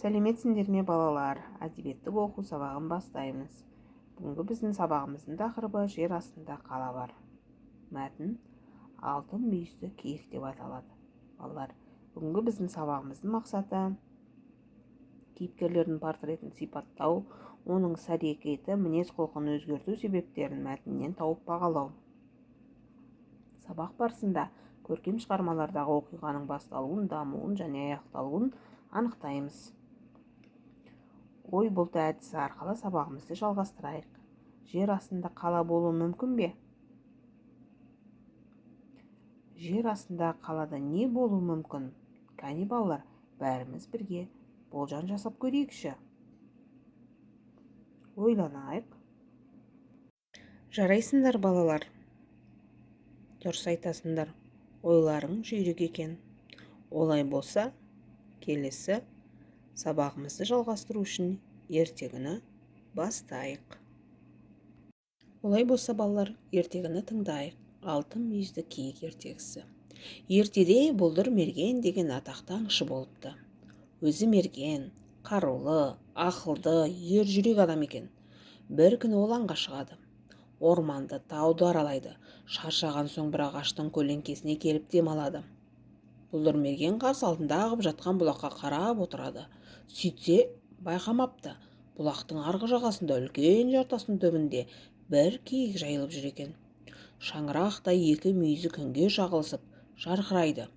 Сәлеметсіңдер ме балалар? Әдебиеттік оқу сабағын бастаймыз. Бүгінгі біздің сабағымыздың тақырыбы жер астында қала бар. Мәтін алтын мүйізді киік деп аталады. Балалар, бүгінгі біздің сабағымыздың мақсаты кейіпкерлердің портретін сипаттау, оның іс-әрекеті, мінез-құлқын өзгерту себептерін мәтіннен тауып бағалау. Сабақ барысында көркем шығармалардағы оқиғаның басталуын, дамуын және аяқталуын анықтаймыз. Ой бұлты әдісі арқылы сабағымызды жалғастырайық. Жер астында қала болуы мүмкін бе? Жер астында қалада не болуы мүмкін? Кәне балалар, бәріміз бірге болжам жасап көрейікші. Ойланайық. Жарайсыңдар балалар. Дұрыс айтасыңдар. Ойларың жүйрік екен. Олай болса, келесі сабағымызды жалғастыру үшін ертегіні бастайық. Олай болса балалар, ертегіні тыңдайық. Алтын мүйізді киік ертегісі. Ертеде Бұлдыр Мерген деген атақты аңшы болыпты. Өзі мерген, қарулы, ақылды, ержүрек адам екен. Бір күні ол аңға шығады. Орманды, тауды аралайды. Шаршаған соң бір ағаштың көлеңкесіне келіп демалады. Бұлдыр Мерген қарсы алдында ағып жатқан бұлаққа қарап отырады. Сөйтсе, байқамапты. Бұлақтың арғы жағасында үлкен жартастың түбінде бір киік жайылып жүр екен. Шаңырақтай екі мүйізі күнге шағылысып жарқырайды.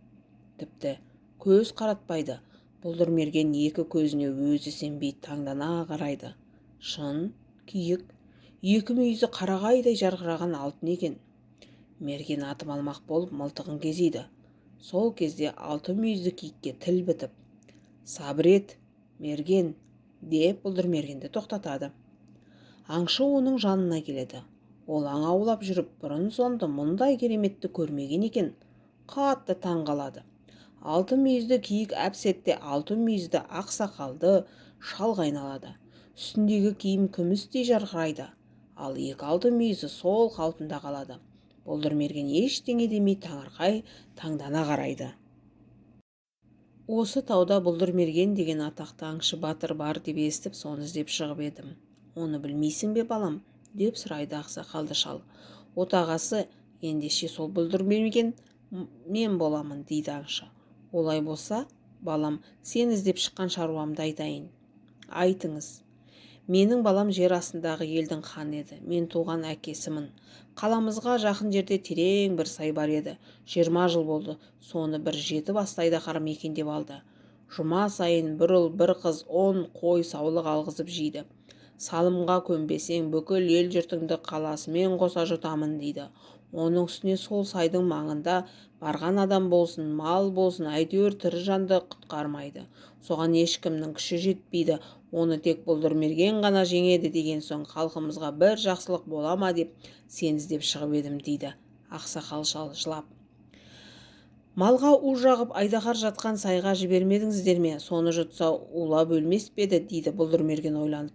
Тіпті көз қаратпайды. Бұлдыр Мерген екі көзіне өзі сенбей таңдана қарайды. Шын киік, екі мүйізі қарағайдай жарқыраған алтын екен. Мерген атып алмақ болып мылтығын кезейді. Сол кезде алтын мүйізді киікке тіл бітіп, «Сабыр ет, Мерген», деп Бұлдыр Мергенді тоқтатады. Аңшы оның жанына келеді. Ол аң аулап жүріп, бұрын соңды мұндай кереметті көрмеген екен. Қатты таң қалады. Алтын мүйізді киік әп-сәтте алтын мүйізді ақ сақалды шалға айналады. Үстіндегі киім күмістей жарқырайды. Ал екі алтын мүйізі сол қалпында қалады. Бұлдыр Мерген ештеңе демей таңырқай таңдана қарайды. Осы тауда Бұлдыр Мерген деген атақты аңшы батыр бар деп естіп, соны іздеп шығып едім. Оны білмейсің бе балам? Деп сұрайды ақсақалды шал. Отағасы, ендеше сол Бұлдыр Мерген мен боламын, дейді аңшы. Олай болса, балам, сен іздеп шыққан шаруамды айтайын. Айтыңыз. Менің балам жер астындағы елдің ханы еді. Мен туған әкесімін. Қаламызға жақын жерде терең бір сай бар еді. 20 жыл болды. Соны бір 7 басты айдақар мекендеп алды. Жұма сайын бір ұл, бір қыз 10 қой саулық алғызып жейді. Салымға көнбесең, бүкіл ел жұртыңды қаласымен қоса жұтамын дейді. Оның үстіне сол сайдың маңында барған адам болсын, мал болсын, әйтеуір тірі жанды құтқармайды. Соған ешкімнің күші жетпейді. Оны тек Бұлдыр Мерген ғана жеңеді деген соң халқымызға бір жақсылық бола ма деп сен іздеп шығып едім, дейді ақсақал шал жылап. Малға у жағып айдақар жатқан сайға жібермедіңіздер ме? Соны жұтса улап өлмес пе еді, дейді Бұлдыр Мерген ойланып.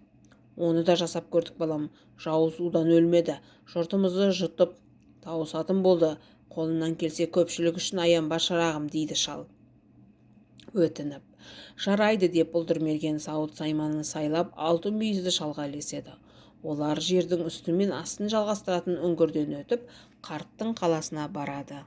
Оны да жасап көрдік балам. Жауыз удан өлмеді. Жұртымызды жұтып тауысатын болды. Қолымнан келсе көпшілік үшін аянба шырағым, дейді шал өтініп. Жарайды деп Бұлдыр Мерген сауыт сайманын сайлап алтын мүйізді шалға ілеседі. Олар жердің үсті мен астын жалғастыратын үңгірден өтіп, қарттың қаласына барады.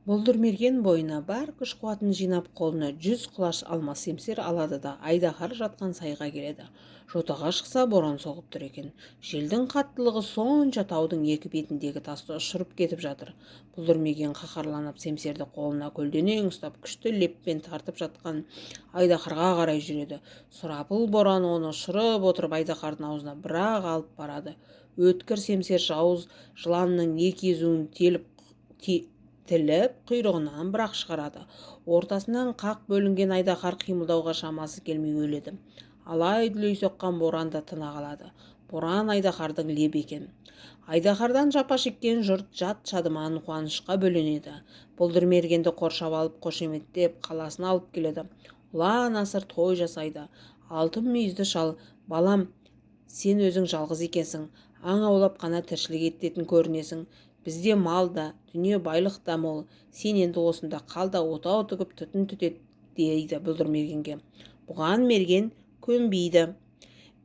Бұлдыр Мерген бойына бар күш қуатын жинап қолына 100 құлаш алма семсер алады да айдақар жатқан сайға келеді. Жотаға шықса боран соғып тұр екен. Желдің қаттылығы сонша таудың екі бетіндегі тасты ұшырып кетіп жатыр. Бұлдыр Мерген қаһарланып семсерді қолына көлденең ұстап күшті леппен тартып жатқан айдақарға қарай жүреді. Сұрапыл боран оны ұшырып отырып айдақардың аузына бір-ақ алып барады. Өткір семсер жауыз жыланның екі езуін тіліп құйрығынан бірақ шығарады. Ортасынан қақ бөлінген айдақар қимылдауға шамасы келмей өледі. Алай-дүлей соққан боранда тына қалады. Боран айдақардың лебі екен. Айдақардан жапа шеккен жұрт жат шадыман қуанышқа бөленеді. Бұлдыр Мергенді қоршап алып қошеметтеп қаласына алып келеді. Ұлан асыр той жасайды. Алтын мүйізді шал, балам, сен өзің жалғыз екенсің. Аң аулап қана тіршілік ететін көрінесің. Бізде мал да, дүние байлық та мол. Сен енді осында қал да отау тігіп түтін түтет дейді Бұлдырмергенге. Бұған мерген көнбейді.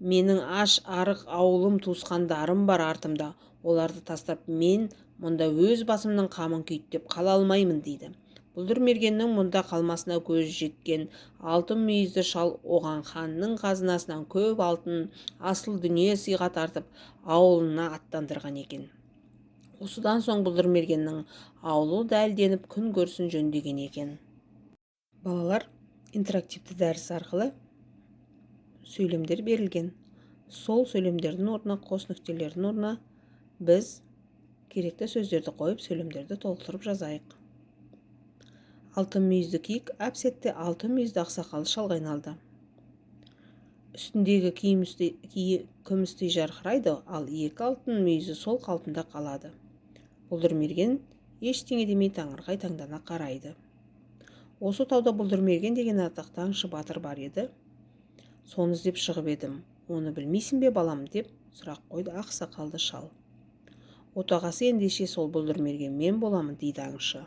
Менің аш арық ауылым туысқандарым бар артымда. Оларды тастап мен мұнда өз басымның қамын күйттеп қала алмаймын дейді. Бұлдырмергеннің мұнда қалмасына көз жеткен алтын мүйізді шал оған ханның қазынасынан көп алтын асыл дүние сыйға тартып ауылына аттандырған екен. Осыдан соң Бұлдырмергеннің ауылы дәлденіп күн көрсін жөндеген екен. Балалар, интерактивті дәріс арқылы сөйлемдер берілген. Сол сөйлемдердің орнына, қос нүктелердің орнына біз керекті сөздерді қойып, сөйлемдерді толықтырып жазайық. Алтын мүйізді киік әп-сәтте алтын мүйізді ақсақалы шалға айналды. Үстіндегі күмістей жарқырайды, ал екі алтын мүйізі сол қалпында қалады. Бұлдырмерген ештеңе демей таңырқай таңдана қарайды. Осы тауда Бұлдырмерген деген атақты аңшы батыр бар еді. Соны іздеп шығып едім. Оны білмейсің бе балам, деп сұрақ қойды ақсақалды шал. Отағасы ендеше сол Бұлдырмерген мен боламын, дейді аңшы.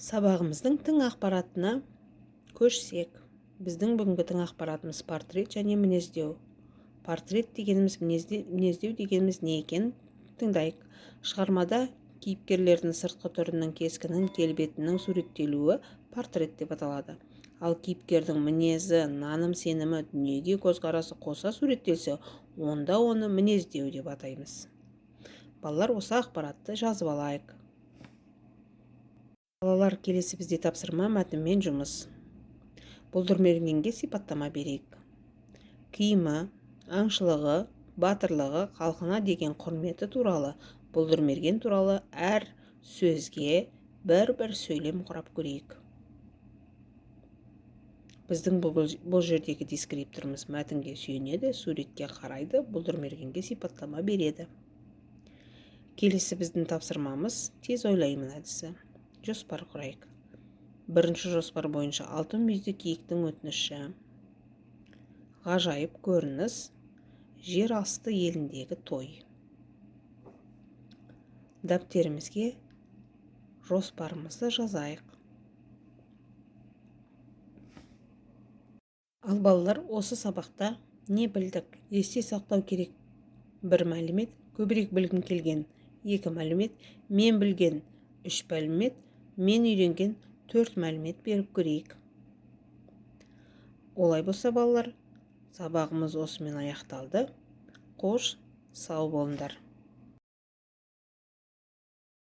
Сабағымыздың тың ақпаратына көшсек, біздің бүгінгі тың ақпаратымыз портрет және мінездеу. Портрет дегеніміз, мінездеу дегеніміз не екен? Тыңдайық. Шығармада кейіпкерлердің сыртқы түрінің, кескінін, келбетінің суреттелуі портрет деп аталады. Ал кейіпкердің мінезі, наным сенімі, дүниеге көзқарасы қоса суреттелсе, онда оны мінездеу деп атаймыз. Балалар, осы ақпаратты жазып алайық. Балалар, келесі бізде тапсырма мәтінмен жұмыс. Бұлдырмергенге сипаттама берейік. Киімі, аңшылығы, батырлығы, халқына деген құрметі туралы, Бұлдырмерген туралы әр сөзге бір-бір сөйлем құрап көрейік. Біздің бұл жердегі дескрипторымыз мәтінге сүйенеді, суретке қарайды, Бұлдырмергенге сипаттама береді. Келесі біздің тапсырмамыз тез ойлаймын әдісі. Жоспар құрайық. Бірінші жоспар бойынша алтын мүйізді киіктің өтініші. Ғажайып көрініс, жер асты еліндегі той. Дәптерімізге жоспарымызды жазайық. Ал балалар, осы сабақта не білдік? Есте сақтау керек. Бір мәлімет, көбірек білгім келген. Екі мәлімет, мен білген. Үш мәлімет, мен үйренген. 4 мәлімет беріп көрейік. Олай болса балалар, сабағымыз осымен аяқталды. Қош, сау болыңдар.